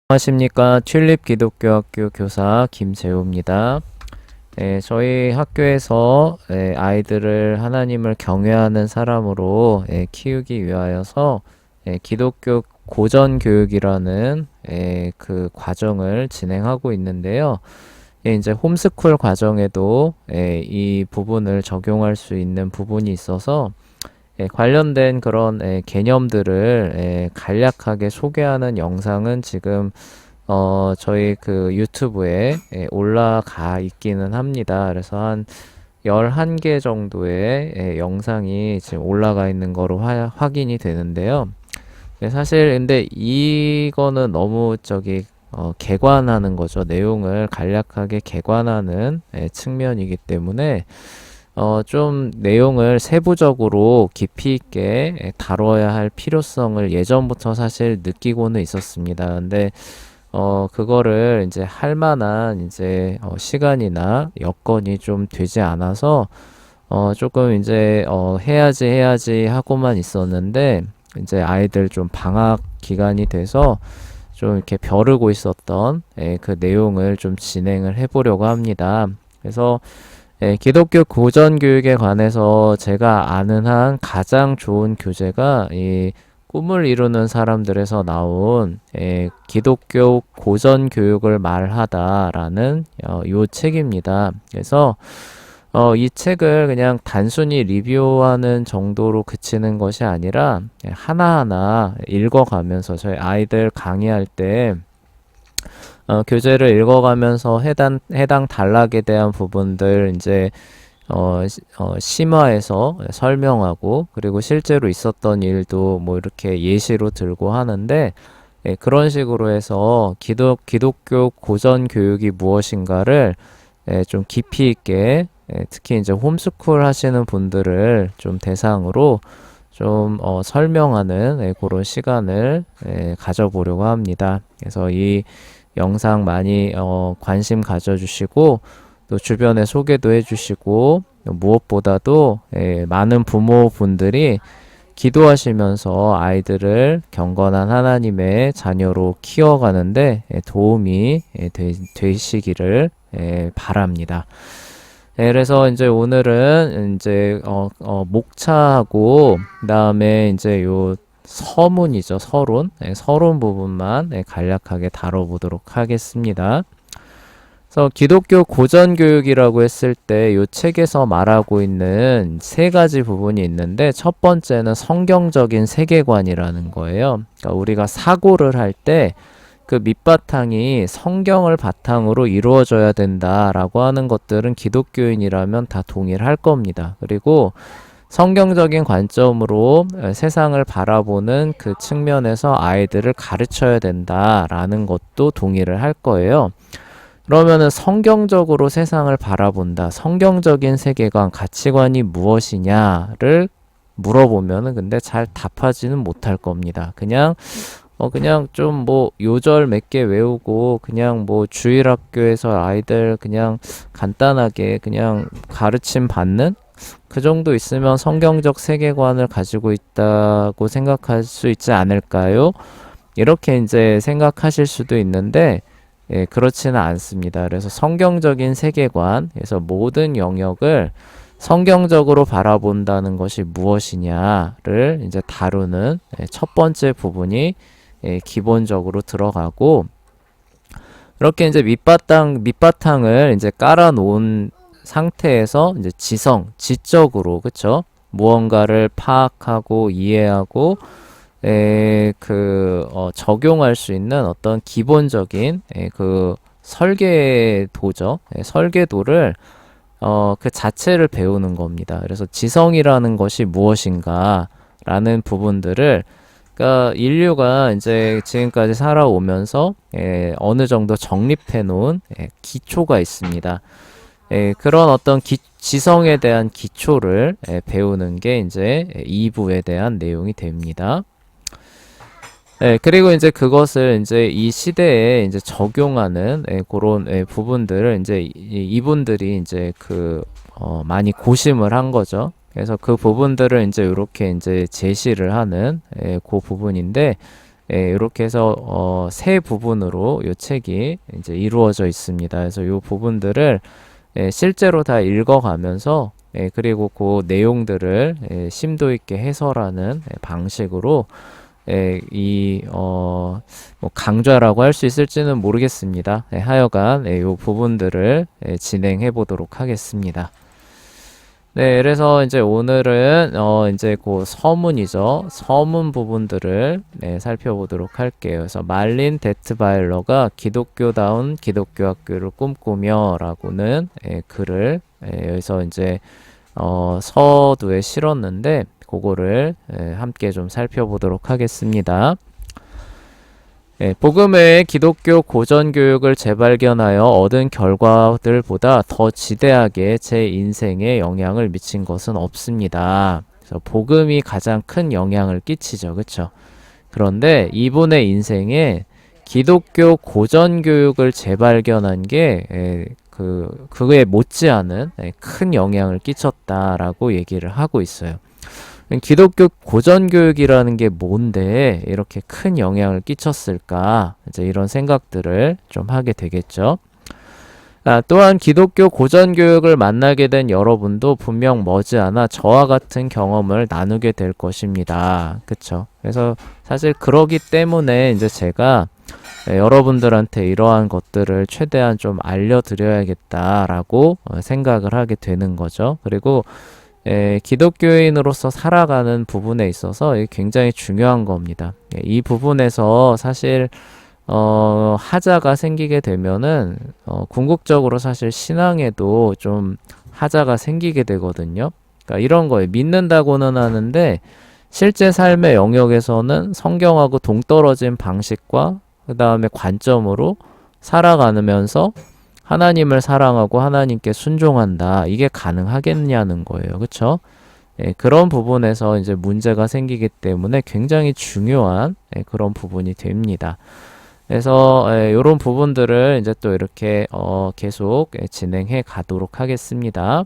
안녕하십니까. 튤립 기독교학교 교사 김재우입니다. 저희 학교에서 아이들을 하나님을 경외하는 사람으로 키우기 위하여서 기독교 고전 교육이라는 그 과정을 진행하고 있는데요. 이제 홈스쿨 과정에도 이 부분을 적용할 수 있는 부분이 있어서 관련된 그런 개념들을 간략하게 소개하는 영상은 지금 저희 그 유튜브에 올라가 있기는 합니다. 그래서 한 11개 정도의 영상이 지금 올라가 있는 거로 확인이 되는데요. 사실 근데 이거는 너무 개관하는 거죠. 내용을 간략하게 개관하는 측면이기 때문에 좀 내용을 세부적으로 깊이 있게 다뤄야 할 필요성을 예전부터 사실 느끼고는 있었습니다. 근데 그거를 이제 할 만한 시간이나 여건이 좀 되지 않아서 조금 해야지 하고만 있었는데 이제 아이들 좀 방학 기간이 돼서 좀 이렇게 벼르고 있었던 그 내용을 좀 진행을 해보려고 합니다. 그래서 기독교 고전 교육에 관해서 제가 아는 한 가장 좋은 교재가 이 꿈을 이루는 사람들에서 나온 기독교 고전 교육을 말하다라는 요 책입니다. 그래서 이 책을 그냥 단순히 리뷰하는 정도로 그치는 것이 아니라 하나하나 읽어가면서 저희 아이들 강의할 때 교재를 읽어가면서 해당 단락에 대한 부분들 심화해서 설명하고, 그리고 실제로 있었던 일도 뭐 이렇게 예시로 들고 하는데, 그런 식으로 해서 기독교 고전 교육이 무엇인가를 좀 깊이 있게, 특히 이제 홈스쿨 하시는 분들을 좀 대상으로 좀 설명하는 그런 시간을 가져보려고 합니다. 그래서 이 영상 많이 관심 가져주시고, 또 주변에 소개도 해주시고, 무엇보다도 많은 부모분들이 기도하시면서 아이들을 경건한 하나님의 자녀로 키워가는데 도움이 되시기를 바랍니다. 그래서 이제 오늘은 목차하고 그다음에 요 서문이죠. 서론. 서론 부분만 간략하게 다뤄보도록 하겠습니다. 그래서 기독교 고전 교육이라고 했을 때 이 책에서 말하고 있는 세 가지 부분이 있는데, 첫 번째는 성경적인 세계관이라는 거예요. 그러니까 우리가 사고를 할 때 그 밑바탕이 성경을 바탕으로 이루어져야 된다라고 하는 것들은 기독교인이라면 다 동일할 겁니다. 그리고 성경적인 관점으로 세상을 바라보는 그 측면에서 아이들을 가르쳐야 된다라는 것도 동의를 할 거예요. 그러면은 성경적으로 세상을 바라본다, 성경적인 세계관, 가치관이 무엇이냐를 물어보면은 근데 잘 답하지는 못할 겁니다. 그냥 좀 뭐 요절 몇 개 외우고 그냥 뭐 주일학교에서 아이들 그냥 간단하게 그냥 가르침 받는 그 정도 있으면 성경적 세계관을 가지고 있다고 생각할 수 있지 않을까요? 이렇게 이제 생각하실 수도 있는데, 그렇지는 않습니다. 그래서 성경적인 세계관, 그래서 모든 영역을 성경적으로 바라본다는 것이 무엇이냐를 이제 다루는 첫 번째 부분이 기본적으로 들어가고, 이렇게 이제 밑바탕을 이제 깔아 놓은 상태에서 이제 지적으로, 그쵸? 무언가를 파악하고 이해하고 적용할 수 있는 어떤 기본적인 그 설계도죠. 설계도를 그 자체를 배우는 겁니다. 그래서 지성이라는 것이 무엇인가 라는 부분들을, 그러니까 인류가 이제 지금까지 살아오면서 어느 정도 정립해 놓은 기초가 있습니다. 그런 어떤 지성에 대한 기초를 배우는 게 이제 2부에 대한 내용이 됩니다. 그리고 이제 그것을 이제 이 시대에 이제 적용하는 그런 부분들을 이제 이분들이 이제 많이 고심을 한 거죠. 그래서 그 부분들을 이제 이렇게 이제 제시를 하는 그 부분인데, 이렇게 해서 세 부분으로 이 책이 이제 이루어져 있습니다. 그래서 이 부분들을 실제로 다 읽어가면서 그리고 그 내용들을 심도 있게 해설하는 방식으로 뭐 강좌라고 할 수 있을지는 모르겠습니다. 하여간 이 부분들을 진행해 보도록 하겠습니다. 네, 그래서 이제 오늘은 이제 그 서문이죠. 서문 부분들을 살펴보도록 할게요. 그래서 말린 데트바일러가 기독교다운 기독교 학교를 꿈꾸며라고는 글을 여기서 이제 서두에 실었는데 그거를 함께 좀 살펴보도록 하겠습니다. 복음의 기독교 고전교육을 재발견하여 얻은 결과들보다 더 지대하게 제 인생에 영향을 미친 것은 없습니다. 그래서 복음이 가장 큰 영향을 끼치죠. 그렇죠? 그런데 이분의 인생에 기독교 고전교육을 재발견한 게 그에 못지않은 큰 영향을 끼쳤다라고 얘기를 하고 있어요. 기독교 고전교육이라는 게 뭔데 이렇게 큰 영향을 끼쳤을까? 이제 이런 생각들을 좀 하게 되겠죠. 또한 기독교 고전교육을 만나게 된 여러분도 분명 머지않아 저와 같은 경험을 나누게 될 것입니다. 그쵸? 그래서 사실 그러기 때문에 이제 제가 여러분들한테 이러한 것들을 최대한 좀 알려드려야겠다라고 생각을 하게 되는 거죠. 그리고 기독교인으로서 살아가는 부분에 있어서 굉장히 중요한 겁니다. 이 부분에서 사실 하자가 생기게 되면은 궁극적으로 사실 신앙에도 좀 하자가 생기게 되거든요. 그러니까 이런 거예요. 믿는다고는 하는데 실제 삶의 영역에서는 성경하고 동떨어진 방식과 그 다음에 관점으로 살아가면서 하나님을 사랑하고 하나님께 순종한다. 이게 가능하겠냐는 거예요. 그쵸? 그런 부분에서 이제 문제가 생기기 때문에 굉장히 중요한 그런 부분이 됩니다. 그래서 이런 부분들을 이제 또 이렇게 계속 진행해 가도록 하겠습니다.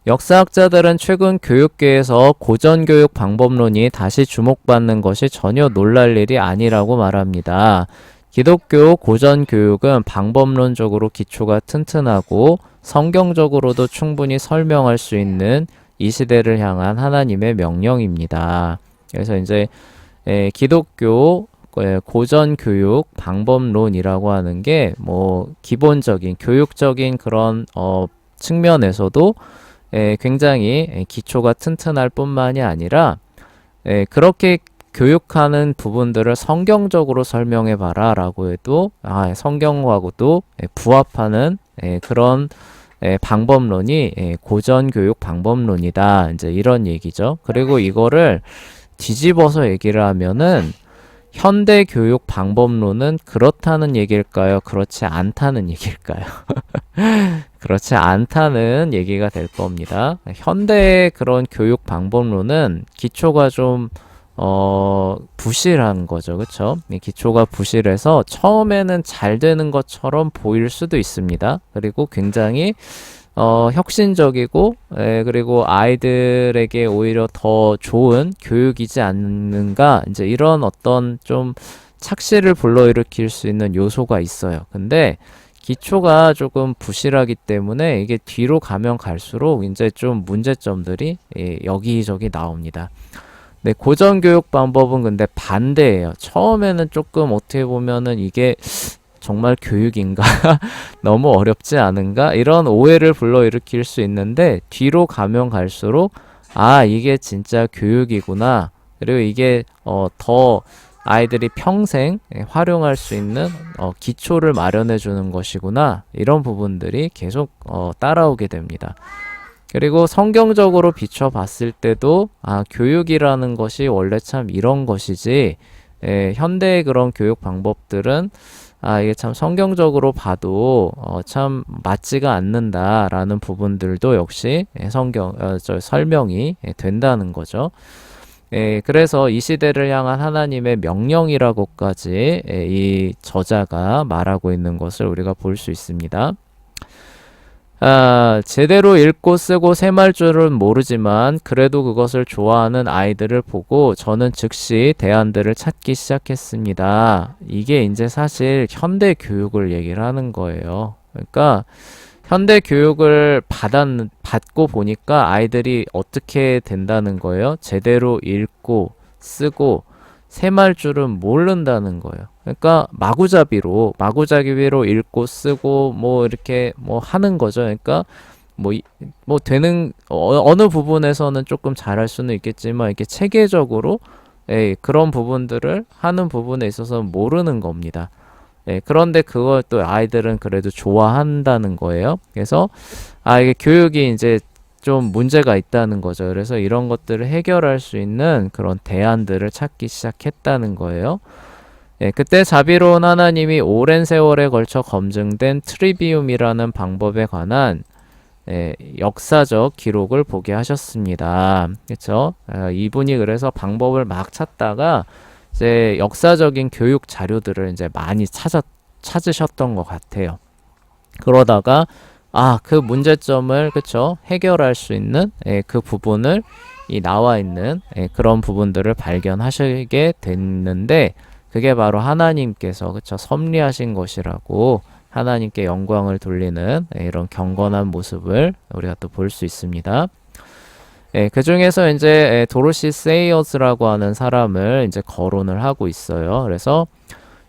역사학자들은 최근 교육계에서 고전교육 방법론이 다시 주목받는 것이 전혀 놀랄 일이 아니라고 말합니다. 기독교 고전교육은 방법론적으로 기초가 튼튼하고 성경적으로도 충분히 설명할 수 있는 이 시대를 향한 하나님의 명령입니다. 그래서 이제 기독교 고전교육 방법론이라고 하는 게 뭐 기본적인 교육적인 그런 측면에서도 굉장히 기초가 튼튼할 뿐만이 아니라 그렇게 교육하는 부분들을 성경적으로 설명해 봐라 라고 해도 성경하고도 부합하는 그런 방법론이 고전교육 방법론이다. 이제 이런 얘기죠. 그리고 이거를 뒤집어서 얘기를 하면은 현대 교육 방법론은 그렇다는 얘기일까요? 그렇지 않다는 얘기일까요? 그렇지 않다는 얘기가 될 겁니다. 현대의 그런 교육 방법론은 기초가 좀 부실한 거죠. 그쵸? 기초가 부실해서 처음에는 잘 되는 것처럼 보일 수도 있습니다. 그리고 굉장히 혁신적이고 그리고 아이들에게 오히려 더 좋은 교육이지 않는가 이제 이런 어떤 좀 착시를 불러일으킬 수 있는 요소가 있어요. 근데 기초가 조금 부실하기 때문에 이게 뒤로 가면 갈수록 이제 좀 문제점들이 여기저기 나옵니다. 네, 고전교육 방법은 근데 반대예요. 처음에는 조금 어떻게 보면은 이게 정말 교육인가? 너무 어렵지 않은가? 이런 오해를 불러일으킬 수 있는데 뒤로 가면 갈수록 이게 진짜 교육이구나. 그리고 이게 더 아이들이 평생 활용할 수 있는 기초를 마련해 주는 것이구나. 이런 부분들이 계속 따라오게 됩니다. 그리고 성경적으로 비춰봤을 때도 교육이라는 것이 원래 참 이런 것이지 현대의 그런 교육 방법들은 이게 참 성경적으로 봐도 참 맞지가 않는다라는 부분들도 역시 설명이 된다는 거죠. 그래서 이 시대를 향한 하나님의 명령이라고까지 이 저자가 말하고 있는 것을 우리가 볼 수 있습니다. 제대로 읽고 쓰고 세말줄은 모르지만 그래도 그것을 좋아하는 아이들을 보고 저는 즉시 대안들을 찾기 시작했습니다. 이게 이제 사실 현대 교육을 얘기를 하는 거예요. 그러니까 현대 교육을 받고 보니까 아이들이 어떻게 된다는 거예요? 제대로 읽고 쓰고 세말줄은 모른다는 거예요. 그러니까 마구잡이로 읽고 쓰고 뭐 이렇게 뭐 하는 거죠. 그러니까 뭐, 뭐 되는 어느 부분에서는 조금 잘할 수는 있겠지만 이렇게 체계적으로 그런 부분들을 하는 부분에 있어서 모르는 겁니다. 그런데 그걸 또 아이들은 그래도 좋아한다는 거예요. 그래서 이게 교육이 이제 좀 문제가 있다는 거죠. 그래서 이런 것들을 해결할 수 있는 그런 대안들을 찾기 시작했다는 거예요. 그때 자비로운 하나님이 오랜 세월에 걸쳐 검증된 트리비움이라는 방법에 관한 역사적 기록을 보게 하셨습니다. 그렇죠? 이분이 그래서 방법을 막 찾다가 이제 역사적인 교육 자료들을 이제 많이 찾으셨던 것 같아요. 그러다가 그 문제점을 그쵸 해결할 수 있는 그 부분을 이 나와 있는 그런 부분들을 발견하시게 됐는데 그게 바로 하나님께서 그쵸 섭리하신 것이라고 하나님께 영광을 돌리는 이런 경건한 모습을 우리가 또 볼 수 있습니다. 그 중에서 이제 도로시 세이어스라고 하는 사람을 이제 거론을 하고 있어요. 그래서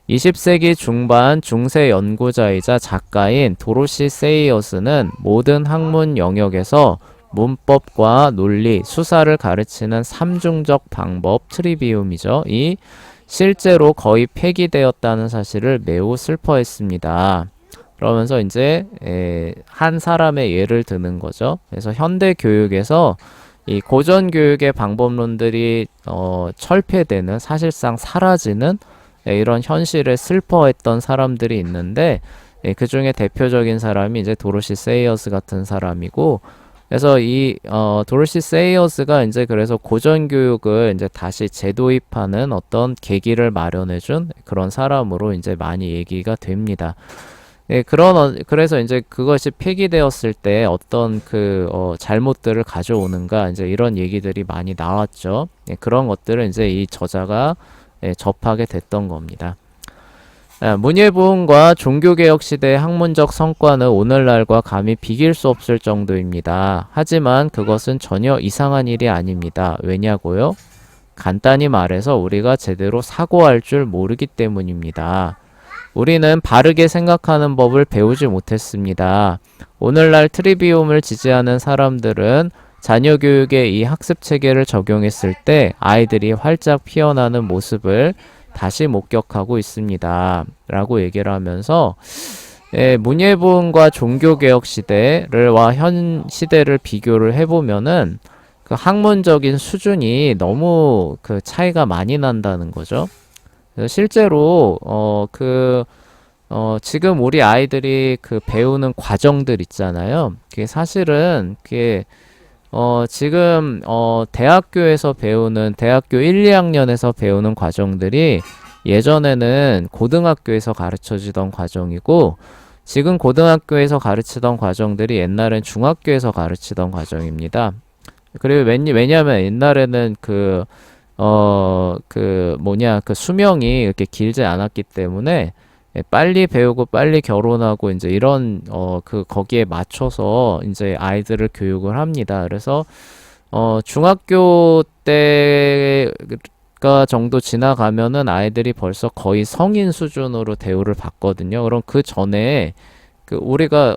20세기 중반 중세 연구자이자 작가인 도로시 세이어스는 모든 학문 영역에서 문법과 논리, 수사를 가르치는 삼중적 방법 트리비움이죠. 이 실제로 거의 폐기되었다는 사실을 매우 슬퍼했습니다. 그러면서 이제 한 사람의 예를 드는 거죠. 그래서 현대 교육에서 이 고전 교육의 방법론들이 철폐되는 사실상 사라지는 이런 현실에 슬퍼했던 사람들이 있는데 그 중에 대표적인 사람이 이제 도로시 세이어스 같은 사람이고 그래서 이 도로시 세이어스가 이제 그래서 고전 교육을 이제 다시 재도입하는 어떤 계기를 마련해준 그런 사람으로 이제 많이 얘기가 됩니다. 그래서 이제 그것이 폐기되었을 때 어떤 잘못들을 가져오는가 이제 이런 얘기들이 많이 나왔죠. 그런 것들을 이제 이 저자가 접하게 됐던 겁니다. 문예부흥과 종교개혁 시대의 학문적 성과는 오늘날과 감히 비길 수 없을 정도입니다. 하지만 그것은 전혀 이상한 일이 아닙니다. 왜냐고요? 간단히 말해서 우리가 제대로 사고할 줄 모르기 때문입니다. 우리는 바르게 생각하는 법을 배우지 못했습니다. 오늘날 트리비움을 지지하는 사람들은 자녀 교육에 이 학습 체계를 적용했을 때 아이들이 활짝 피어나는 모습을 다시 목격하고 있습니다. 라고 얘기를 하면서 문예부흥과 종교개혁 시대와 현 시대를 비교를 해보면은 그 학문적인 수준이 너무 그 차이가 많이 난다는 거죠. 그래서 실제로 지금 우리 아이들이 그 배우는 과정들 있잖아요. 그게 사실은 지금 대학교에서 배우는 대학교 1, 2학년에서 배우는 과정들이 예전에는 고등학교에서 가르쳐지던 과정이고 지금 고등학교에서 가르치던 과정들이 옛날엔 중학교에서 가르치던 과정입니다. 그리고 왜냐면 옛날에는 수명이 이렇게 길지 않았기 때문에 빨리 배우고 빨리 결혼하고 이제 이런 거기에 맞춰서 이제 아이들을 교육을 합니다. 그래서 중학교 때가 정도 지나가면은 아이들이 벌써 거의 성인 수준으로 대우를 받거든요. 그럼 그 전에 우리가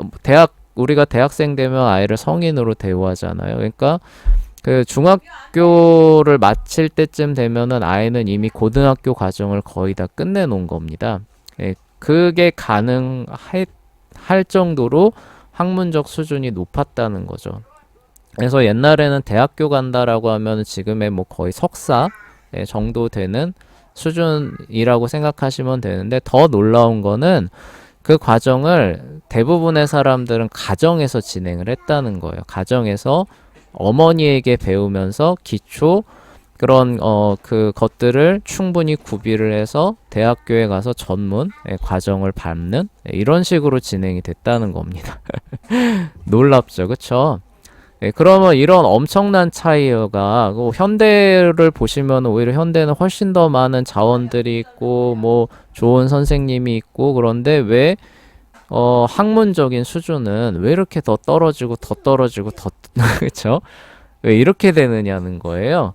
대학생 되면 아이를 성인으로 대우하잖아요. 그러니까 그 중학교를 마칠 때쯤 되면은 아이는 이미 고등학교 과정을 거의 다 끝내놓은 겁니다. 그게 가능할 정도로 학문적 수준이 높았다는 거죠. 그래서 옛날에는 대학교 간다라고 하면 지금의 뭐 거의 석사 정도 되는 수준이라고 생각하시면 되는데 더 놀라운 거는 그 과정을 대부분의 사람들은 가정에서 진행을 했다는 거예요. 가정에서 어머니에게 배우면서 기초 그런 그 것들을 충분히 구비를 해서 대학교에 가서 전문 과정을 밟는 이런 식으로 진행이 됐다는 겁니다. 놀랍죠, 그쵸? 그러면 이런 엄청난 차이가 현대를 보시면 오히려 현대는 훨씬 더 많은 자원들이 있고 뭐 좋은 선생님이 있고 그런데 왜 학문적인 수준은 왜 이렇게 더 떨어지고 더 떨어지고 더 그쵸? 왜 이렇게 되느냐는 거예요.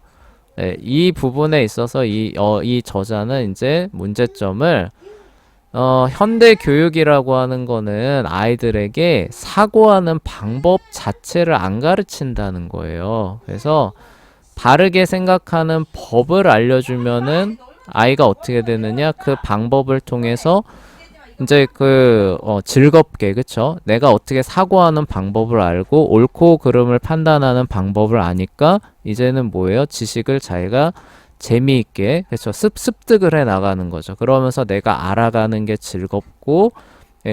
이 부분에 있어서 이 저자는 이제 문제점을 현대 교육이라고 하는 거는 아이들에게 사고하는 방법 자체를 안 가르친다는 거예요. 그래서 바르게 생각하는 법을 알려주면은 아이가 어떻게 되느냐? 그 방법을 통해서 이제 즐겁게, 그쵸? 내가 어떻게 사고하는 방법을 알고 옳고 그름을 판단하는 방법을 아니까 이제는 뭐예요? 지식을 자기가 재미있게, 그쵸? 습득을 해 나가는 거죠. 그러면서 내가 알아가는 게 즐겁고,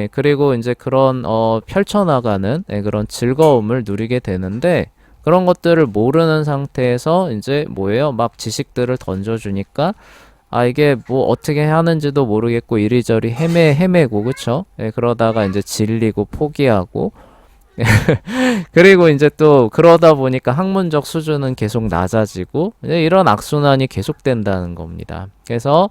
그리고 이제 그런, 펼쳐나가는, 그런 즐거움을 누리게 되는데, 그런 것들을 모르는 상태에서 이제 뭐예요? 막 지식들을 던져주니까, 이게 뭐 어떻게 하는지도 모르겠고 이리저리 헤매고 그쵸? 그러다가 이제 질리고 포기하고 그리고 이제 또 그러다 보니까 학문적 수준은 계속 낮아지고 이런 악순환이 계속된다는 겁니다. 그래서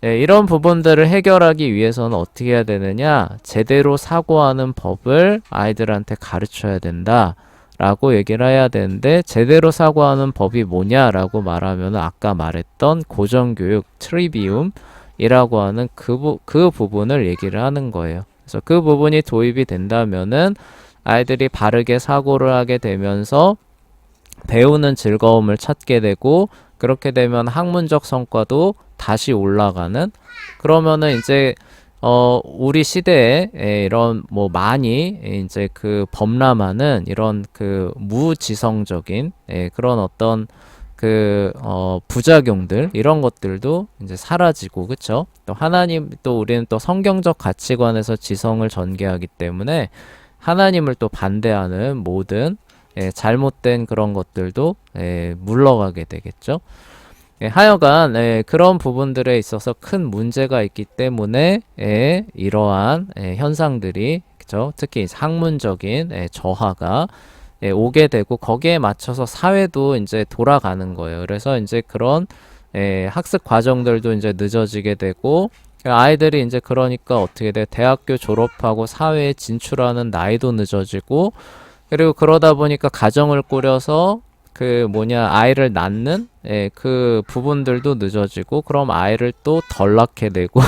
이런 부분들을 해결하기 위해서는 어떻게 해야 되느냐? 제대로 사고하는 법을 아이들한테 가르쳐야 된다. 라고 얘기를 해야 되는데 제대로 사고하는 법이 뭐냐라고 말하면 아까 말했던 고정교육 트리비움이라고 하는 그 부분을 얘기를 하는 거예요. 그래서 그 부분이 도입이 된다면은 아이들이 바르게 사고를 하게 되면서 배우는 즐거움을 찾게 되고 그렇게 되면 학문적 성과도 다시 올라가는 그러면은 이제 우리 시대에 이런 뭐 많이 이제 그 범람하는 이런 그 무지성적인 그런 어떤 그 부작용들 이런 것들도 이제 사라지고 그쵸? 또 하나님 또 우리는 또 성경적 가치관에서 지성을 전개하기 때문에 하나님을 또 반대하는 모든 잘못된 그런 것들도 물러가게 되겠죠. 하여간 그런 부분들에 있어서 큰 문제가 있기 때문에 이러한 현상들이 그쵸? 특히 학문적인 저하가 오게 되고 거기에 맞춰서 사회도 이제 돌아가는 거예요. 그래서 이제 그런 학습 과정들도 이제 늦어지게 되고 아이들이 이제 그러니까 어떻게 돼? 대학교 졸업하고 사회에 진출하는 나이도 늦어지고 그리고 그러다 보니까 가정을 꾸려서 그 아이를 낳는 그 부분들도 늦어지고 그럼 아이를 또 덜 낳게 되고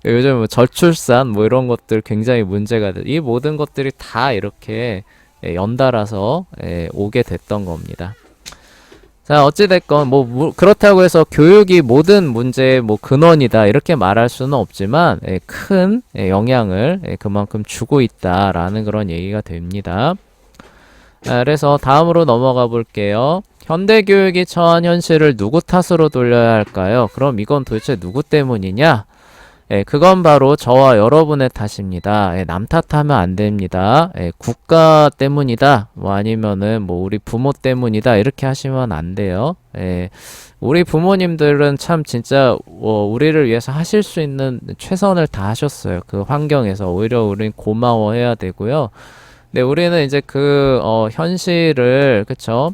요즘 뭐 저출산 뭐 이런 것들 굉장히 문제가 돼. 이 모든 것들이 다 이렇게 연달아서 오게 됐던 겁니다. 자, 어찌됐건 그렇다고 해서 교육이 모든 문제의 뭐 근원이다 이렇게 말할 수는 없지만 큰 영향을 그만큼 주고 있다라는 그런 얘기가 됩니다. 그래서 다음으로 넘어가 볼게요. 현대교육이 처한 현실을 누구 탓으로 돌려야 할까요? 그럼 이건 도대체 누구 때문이냐? 그건 바로 저와 여러분의 탓입니다. 남 탓하면 안 됩니다. 국가 때문이다. 뭐 아니면은 뭐 우리 부모 때문이다. 이렇게 하시면 안 돼요. 우리 부모님들은 참 진짜 우리를 위해서 하실 수 있는 최선을 다 하셨어요. 그 환경에서 오히려 우린 고마워해야 되고요. 네, 우리는 이제 현실을, 그쵸?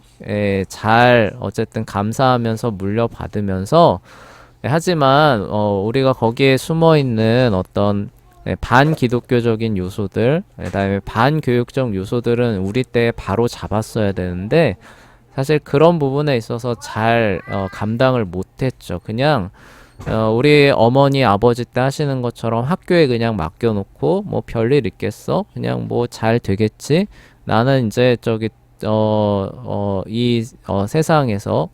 잘, 어쨌든 감사하면서 물려받으면서, 하지만, 우리가 거기에 숨어 있는 어떤, 반기독교적인 요소들, 그 다음에 반교육적 요소들은 우리 때 바로 잡았어야 되는데, 사실 그런 부분에 있어서 잘, 감당을 못했죠. 그냥, 우리 어머니 아버지 때 하시는 것처럼 학교에 그냥 맡겨놓고 뭐 별일 있겠어? 그냥 뭐 잘 되겠지? 나는 이제 세상에서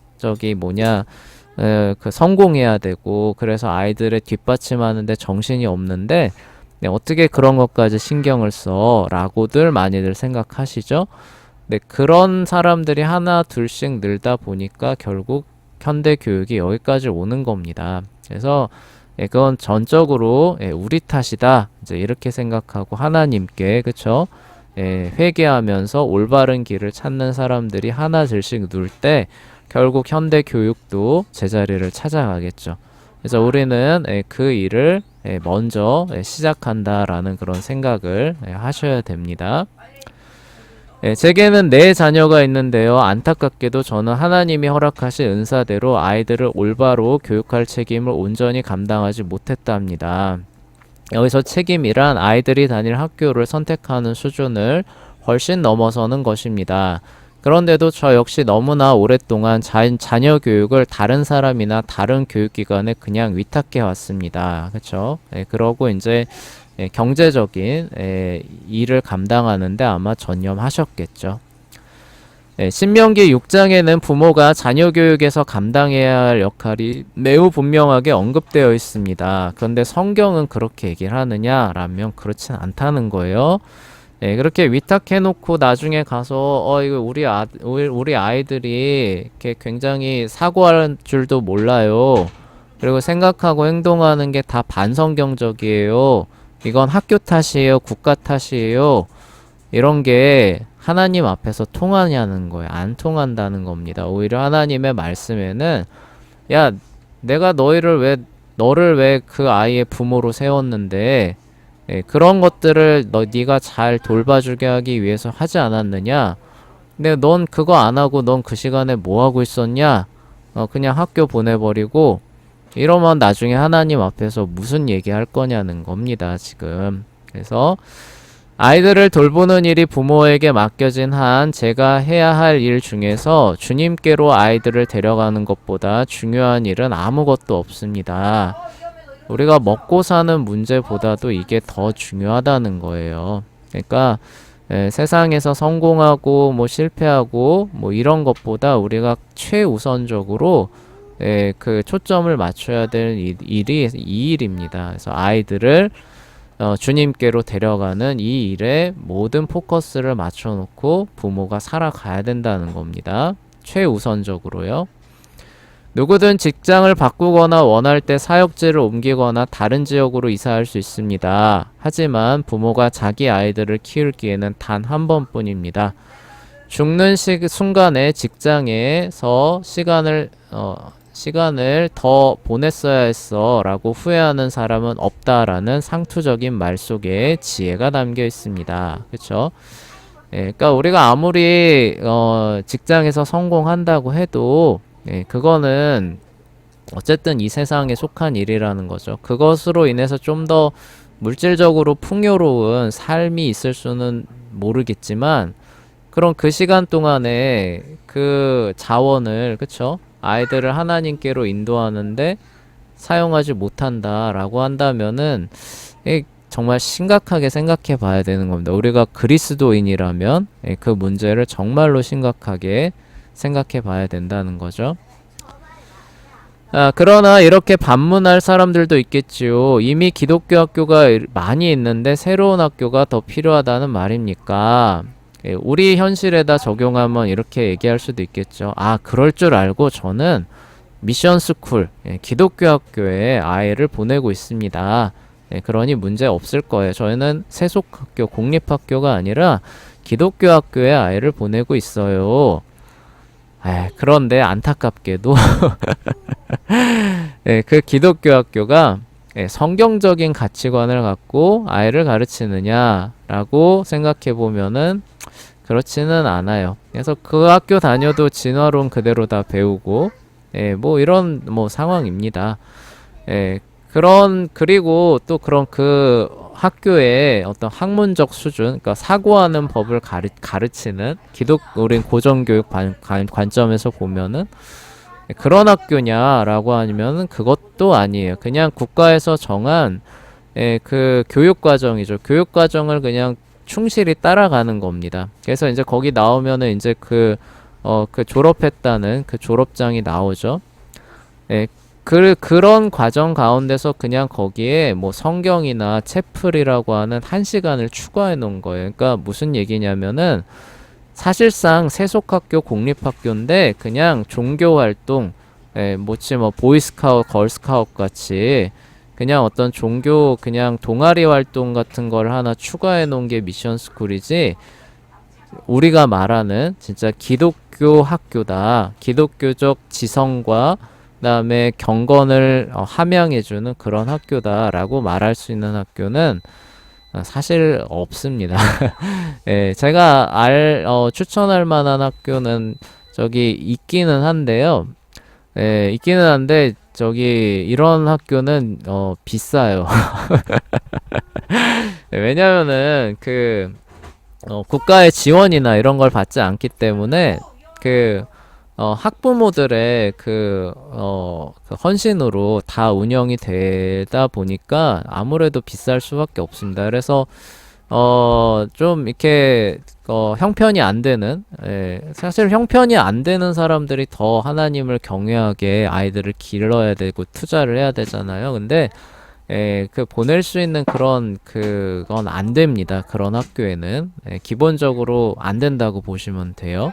그 성공해야 되고 그래서 아이들을 뒷받침하는데 정신이 없는데 어떻게 그런 것까지 신경을 써? 라고들 많이들 생각하시죠? 네, 그런 사람들이 하나 둘씩 늘다 보니까 결국 현대 교육이 여기까지 오는 겁니다. 그래서 그건 전적으로 우리 탓이다. 이제 이렇게 생각하고 하나님께 그쵸? 회개하면서 올바른 길을 찾는 사람들이 하나 둘씩 누를 때 결국 현대 교육도 제자리를 찾아가겠죠. 그래서 우리는 그 일을 먼저 시작한다라는 그런 생각을 하셔야 됩니다. 제게는 4자녀가 있는데요. 안타깝게도 저는 하나님이 허락하신 은사대로 아이들을 올바로 교육할 책임을 온전히 감당하지 못했답니다. 여기서 책임이란 아이들이 다닐 학교를 선택하는 수준을 훨씬 넘어서는 것입니다. 그런데도 저 역시 너무나 오랫동안 자녀 교육을 다른 사람이나 다른 교육기관에 그냥 위탁해 왔습니다. 그렇죠? 그러고 이제 경제적인 일을 감당하는데 아마 전념하셨겠죠. 신명기 6장에는 부모가 자녀 교육에서 감당해야 할 역할이 매우 분명하게 언급되어 있습니다. 그런데 성경은 그렇게 얘기를 하느냐라면 그렇진 않다는 거예요. 그렇게 위탁해놓고 나중에 가서 이거 우리 아이들이 이렇게 굉장히 사고할 줄도 몰라요. 그리고 생각하고 행동하는 게 다 반성경적이에요. 이건 학교 탓이에요, 국가 탓이에요. 이런 게 하나님 앞에서 통하냐는 거예요. 안 통한다는 겁니다. 오히려 하나님의 말씀에는 야, 내가 너를 왜 그 아이의 부모로 세웠는데 그런 것들을 네가 잘 돌봐주게 하기 위해서 하지 않았느냐? 근데 넌 그거 안 하고 넌 그 시간에 뭐 하고 있었냐? 그냥 학교 보내버리고 이러면 나중에 하나님 앞에서 무슨 얘기할 거냐는 겁니다, 지금. 그래서 아이들을 돌보는 일이 부모에게 맡겨진 한 제가 해야 할 일 중에서 주님께로 아이들을 데려가는 것보다 중요한 일은 아무것도 없습니다. 우리가 먹고 사는 문제보다도 이게 더 중요하다는 거예요. 그러니까 세상에서 성공하고 뭐 실패하고 뭐 이런 것보다 우리가 최우선적으로 그 초점을 맞춰야 될 일이 이 일입니다. 그래서 아이들을 주님께로 데려가는 이 일에 모든 포커스를 맞춰놓고 부모가 살아가야 된다는 겁니다. 최우선적으로요. 누구든 직장을 바꾸거나 원할 때 사역지를 옮기거나 다른 지역으로 이사할 수 있습니다. 하지만 부모가 자기 아이들을 키울 기회는 단 한 번뿐입니다. 죽는 순간에 직장에서 시간을 더 보냈어야 했어 라고 후회하는 사람은 없다라는 상투적인 말 속에 지혜가 담겨 있습니다. 그렇죠? 그러니까 우리가 아무리 직장에서 성공한다고 해도 그거는 어쨌든 이 세상에 속한 일이라는 거죠. 그것으로 인해서 좀 더 물질적으로 풍요로운 삶이 있을 수는 모르겠지만 그럼 그 시간 동안에 그 자원을 그쵸? 아이들을 하나님께로 인도하는데 사용하지 못한다라고 한다면은 정말 심각하게 생각해 봐야 되는 겁니다. 우리가 그리스도인이라면 그 문제를 정말로 심각하게 생각해 봐야 된다는 거죠. 그러나 이렇게 반문할 사람들도 있겠지요. 이미 기독교 학교가 많이 있는데 새로운 학교가 더 필요하다는 말입니까? 우리 현실에다 적용하면 이렇게 얘기할 수도 있겠죠. 그럴 줄 알고 저는 미션스쿨, 기독교 학교에 아이를 보내고 있습니다. 그러니 문제 없을 거예요. 저희는 세속학교, 공립학교가 아니라 기독교 학교에 아이를 보내고 있어요. 그런데 안타깝게도 그 기독교 학교가 성경적인 가치관을 갖고 아이를 가르치느냐라고 생각해 보면은 그렇지는 않아요. 그래서 그 학교 다녀도 진화론 그대로 다 배우고 뭐 이런 뭐 상황입니다. 그리고 또 그런 그 학교의 어떤 학문적 수준, 그러니까 사고하는 법을 가르치는 우린 고정교육 관점에서 보면은 그런 학교냐라고 하면은 그것도 아니에요. 그냥 국가에서 정한 그 교육 과정이죠. 교육 과정을 그냥 충실히 따라가는 겁니다. 그래서 이제 거기 나오면은 이제 그 졸업했다는 그 졸업장이 나오죠. 그런 과정 가운데서 그냥 거기에 뭐 성경이나 채플이라고 하는 1시간을 추가해 놓은 거예요. 그러니까 무슨 얘기냐면은 사실상 세속학교, 공립학교인데 그냥 종교활동, 뭐지 뭐 보이스카웃, 걸스카웃 같이 그냥 어떤 종교 그냥 동아리 활동 같은 걸 하나 추가해 놓은 게 미션스쿨이지 우리가 말하는 진짜 기독교 학교다. 기독교적 지성과 그다음에 경건을 함양해주는 그런 학교다라고 말할 수 있는 학교는 사실 없습니다. 예, 제가 추천할 만한 학교는 저기 있기는 한데요. 예, 있기는 한데 저기 이런 학교는 비싸요. 왜냐면은 국가의 지원이나 이런 걸 받지 않기 때문에 학부모들의 그 헌신으로 다 운영이 되다 보니까 아무래도 비쌀 수밖에 없습니다. 그래서 좀 이렇게 형편이 안 되는, 사실 형편이 안 되는 사람들이 더 하나님을 경외하게 아이들을 길러야 되고 투자를 해야 되잖아요. 근데 보낼 수 있는 그건 안 됩니다. 그런 학교에는. 기본적으로 안 된다고 보시면 돼요.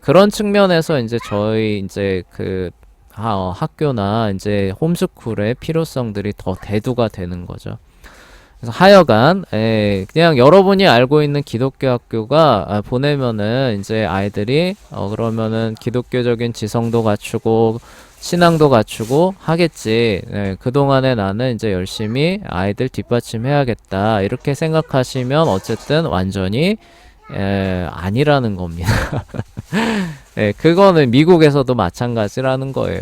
그런 측면에서 이제 저희 이제 학교나 이제 홈스쿨의 필요성들이 더 대두가 되는 거죠. 그래서 하여간, 그냥 여러분이 알고 있는 기독교 학교가 보내면은 이제 아이들이, 그러면은 기독교적인 지성도 갖추고, 신앙도 갖추고 하겠지. 그동안에 나는 이제 열심히 아이들 뒷받침해야겠다. 이렇게 생각하시면 어쨌든 완전히, 아니라는 겁니다. 그거는 미국에서도 마찬가지라는 거예요.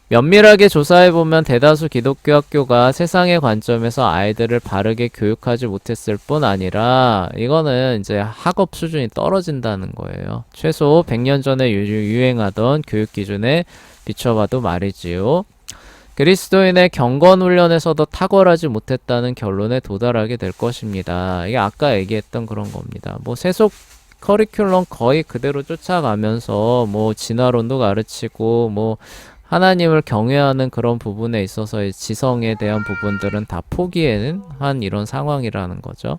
면밀하게 조사해보면 대다수 기독교 학교가 세상의 관점에서 아이들을 바르게 교육하지 못했을 뿐 아니라 이거는 이제 학업 수준이 떨어진다는 거예요. 최소 100년 전에 유행하던 교육 기준에 비춰봐도 말이지요. 그리스도인의 경건 훈련에서도 탁월하지 못했다는 결론에 도달하게 될 것입니다. 이게 아까 얘기했던 그런 겁니다. 뭐 세속 커리큘럼 거의 그대로 쫓아가면서 뭐 진화론도 가르치고 뭐 하나님을 경외하는 그런 부분에 있어서의 지성에 대한 부분들은 다 포기한 이런 상황이라는 거죠.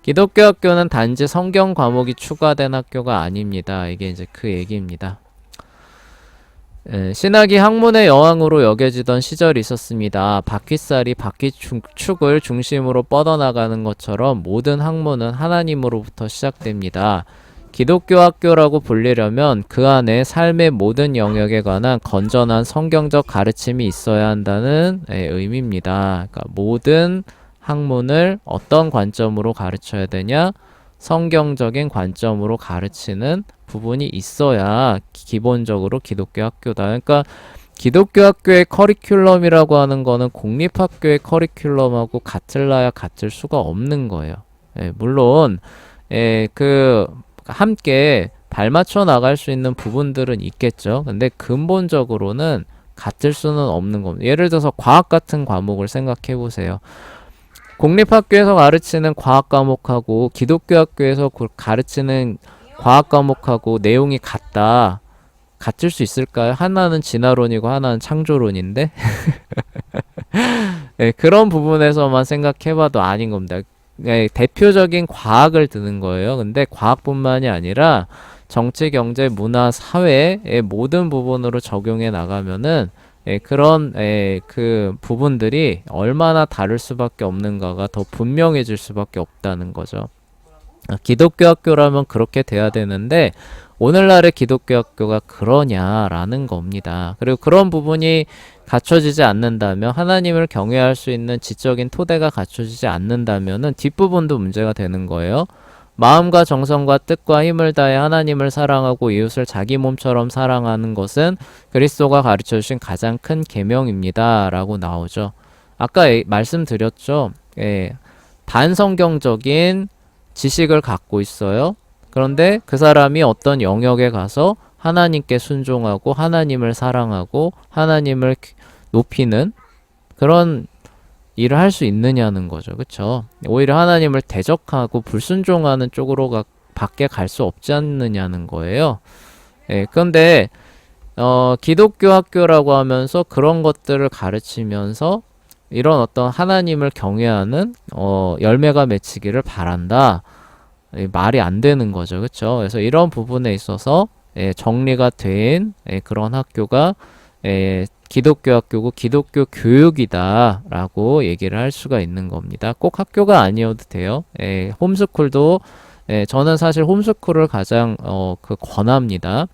기독교 학교는 단지 성경 과목이 추가된 학교가 아닙니다. 이게 이제 그 얘기입니다. 신학이 학문의 여왕으로 여겨지던 시절이 있었습니다. 바퀴살이 바퀴축을 중심으로 뻗어나가는 것처럼 모든 학문은 하나님으로부터 시작됩니다. 기독교 학교라고 불리려면 그 안에 삶의 모든 영역에 관한 건전한 성경적 가르침이 있어야 한다는 의미입니다. 그러니까 모든 학문을 어떤 관점으로 가르쳐야 되냐? 성경적인 관점으로 가르치는 부분이 있어야 기본적으로 기독교 학교다. 그러니까 기독교 학교의 커리큘럼이라고 하는 거는 공립학교의 커리큘럼하고 같을라야 같을 수가 없는 거예요. 물론 함께 발맞춰 나갈 수 있는 부분들은 있겠죠. 근데 근본적으로는 같을 수는 없는 겁니다. 예를 들어서 과학 같은 과목을 생각해 보세요. 공립학교에서 가르치는 과학 과목하고 기독교 학교에서 가르치는 과학 과목하고 내용이 같을 수 있을까요? 하나는 진화론이고 하나는 창조론인데 그런 부분에서만 생각해봐도 아닌 겁니다. 대표적인 과학을 드는 거예요. 근데 과학뿐만이 아니라 정치, 경제, 문화, 사회의 모든 부분으로 적용해 나가면은 그런 그 부분들이 얼마나 다를 수밖에 없는가가 더 분명해질 수밖에 없다는 거죠. 기독교 학교라면 그렇게 돼야 되는데 오늘날의 기독교 학교가 그러냐라는 겁니다. 그리고 그런 부분이 갖춰지지 않는다면 하나님을 경외할 수 있는 지적인 토대가 갖춰지지 않는다면은 뒷부분도 문제가 되는 거예요. 마음과 정성과 뜻과 힘을 다해 하나님을 사랑하고 이웃을 자기 몸처럼 사랑하는 것은 그리스도가 가르쳐주신 가장 큰 계명입니다. 라고 나오죠. 아까 말씀드렸죠. 반성경적인 지식을 갖고 있어요. 그런데 그 사람이 어떤 영역에 가서 하나님께 순종하고 하나님을 사랑하고 하나님을 높이는 그런 일을 할 수 있느냐는 거죠. 그쵸? 오히려 하나님을 대적하고 불순종하는 쪽으로 밖에 갈 수 없지 않느냐는 거예요. 그런데 기독교 학교라고 하면서 그런 것들을 가르치면서 이런 어떤 하나님을 경외하는 열매가 맺히기를 바란다. 말이 안 되는 거죠. 그쵸? 그래서 이런 부분에 있어서 정리가 된 그런 학교가 기독교 학교고 기독교 교육이다 라고 얘기를 할 수가 있는 겁니다. 꼭 학교가 아니어도 돼요. 홈스쿨도 저는 사실 홈스쿨을 가장 권합니다.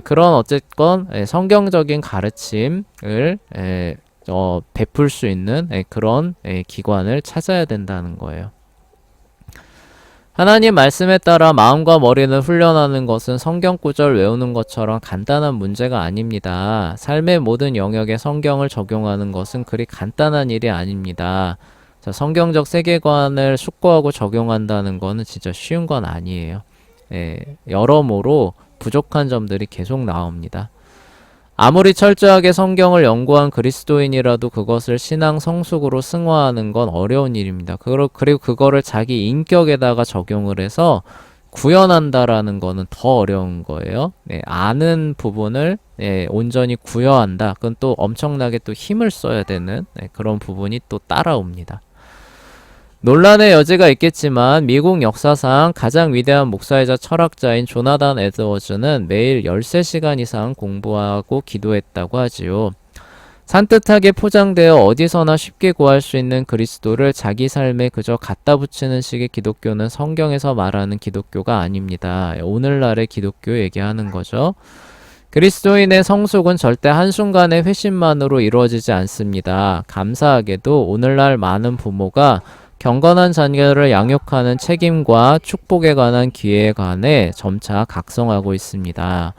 그런 어쨌건 성경적인 가르침을 베풀 수 있는 그런 기관을 찾아야 된다는 거예요. 하나님 말씀에 따라 마음과 머리를 훈련하는 것은 성경 구절 외우는 것처럼 간단한 문제가 아닙니다. 삶의 모든 영역에 성경을 적용하는 것은 그리 간단한 일이 아닙니다. 자, 성경적 세계관을 숙고하고 적용한다는 것은 진짜 쉬운 건 아니에요. 여러모로 부족한 점들이 계속 나옵니다. 아무리 철저하게 성경을 연구한 그리스도인이라도 그것을 신앙 성숙으로 승화하는 건 어려운 일입니다. 그리고 그거를 자기 인격에다가 적용을 해서 구현한다라는 거는 더 어려운 거예요. 아는 부분을 온전히 구현한다. 그건 또 엄청나게 또 힘을 써야 되는 그런 부분이 또 따라옵니다. 논란의 여지가 있겠지만 미국 역사상 가장 위대한 목사이자 철학자인 조나단 에드워즈는 매일 13시간 이상 공부하고 기도했다고 하지요. 산뜻하게 포장되어 어디서나 쉽게 구할 수 있는 그리스도를 자기 삶에 그저 갖다 붙이는 식의 기독교는 성경에서 말하는 기독교가 아닙니다. 오늘날의 기독교 얘기하는 거죠. 그리스도인의 성숙은 절대 한순간의 회심만으로 이루어지지 않습니다. 감사하게도 오늘날 많은 부모가 경건한 자녀를 양육하는 책임과 축복에 관한 기회에 관해 점차 각성하고 있습니다.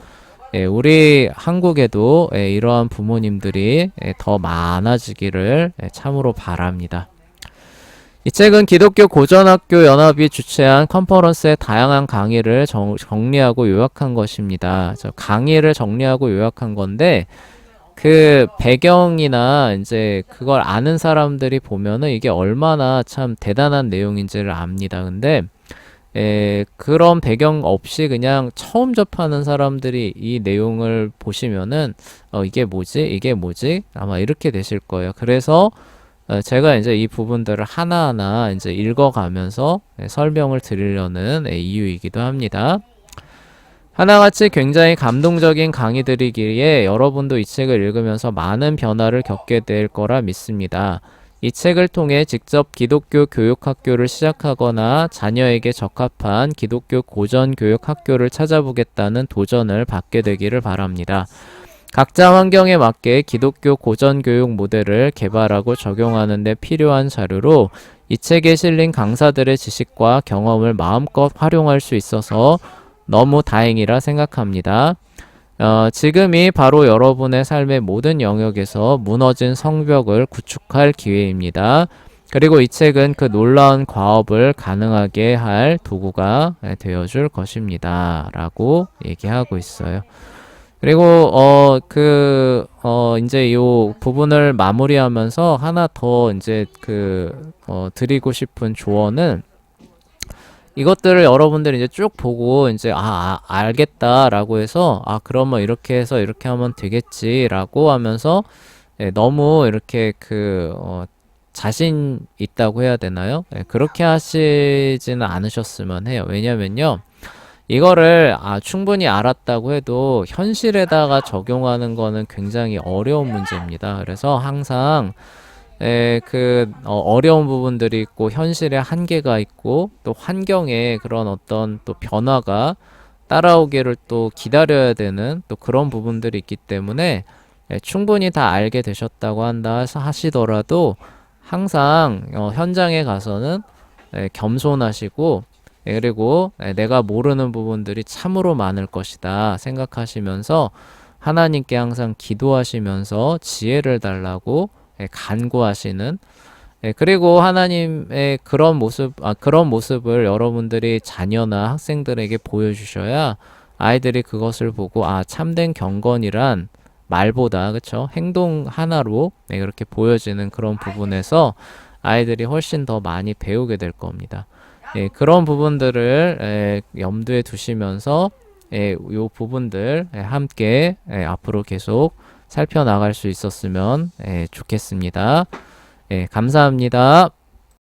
우리 한국에도 이러한 부모님들이 더 많아지기를 참으로 바랍니다. 이 책은 기독교 고전학교 연합이 주최한 컨퍼런스의 다양한 강의를 정리하고 요약한 것입니다. 강의를 정리하고 요약한 건데 그 배경이나 이제 그걸 아는 사람들이 보면은 이게 얼마나 참 대단한 내용인지를 압니다. 근데 그런 배경 없이 그냥 처음 접하는 사람들이 이 내용을 보시면은 이게 뭐지? 이게 뭐지? 아마 이렇게 되실 거예요. 그래서 제가 이제 이 부분들을 하나하나 이제 읽어가면서 설명을 드리려는 이유이기도 합니다. 하나같이 굉장히 감동적인 강의들이기에 여러분도 이 책을 읽으면서 많은 변화를 겪게 될 거라 믿습니다. 이 책을 통해 직접 기독교 교육학교를 시작하거나 자녀에게 적합한 기독교 고전교육학교를 찾아보겠다는 도전을 받게 되기를 바랍니다. 각자 환경에 맞게 기독교 고전교육 모델을 개발하고 적용하는 데 필요한 자료로 이 책에 실린 강사들의 지식과 경험을 마음껏 활용할 수 있어서 너무 다행이라 생각합니다. 지금이 바로 여러분의 삶의 모든 영역에서 무너진 성벽을 구축할 기회입니다. 그리고 이 책은 그 놀라운 과업을 가능하게 할 도구가 되어줄 것입니다. 라고 얘기하고 있어요. 그리고 이제 이 부분을 마무리하면서 하나 더 이제 드리고 싶은 조언은 이것들을 여러분들이 이제 쭉 보고 이제 알겠다라고 해서 그러면 이렇게 해서 이렇게 하면 되겠지라고 하면서 너무 이렇게 자신 있다고 해야 되나요? 그렇게 하시지는 않으셨으면 해요. 왜냐면요. 이거를 충분히 알았다고 해도 현실에다가 적용하는 거는 굉장히 어려운 문제입니다. 그래서 항상 어려운 부분들이 있고 현실의 한계가 있고 또 환경에 그런 어떤 또 변화가 따라오기를 또 기다려야 되는 또 그런 부분들이 있기 때문에 충분히 다 알게 되셨다고 하시더라도 항상 현장에 가서는 겸손하시고 그리고 내가 모르는 부분들이 참으로 많을 것이다 생각하시면서 하나님께 항상 기도하시면서 지혜를 달라고 간구하시는 그리고 하나님의 그런 모습을 여러분들이 자녀나 학생들에게 보여주셔야 아이들이 그것을 보고 참된 경건이란 말보다 그쵸 행동 하나로 그렇게 보여지는 그런 부분에서 아이들이 훨씬 더 많이 배우게 될 겁니다. 그런 부분들을 염두에 두시면서 요 부분들 함께 앞으로 계속 살펴나갈 수 있었으면 좋겠습니다. 감사합니다.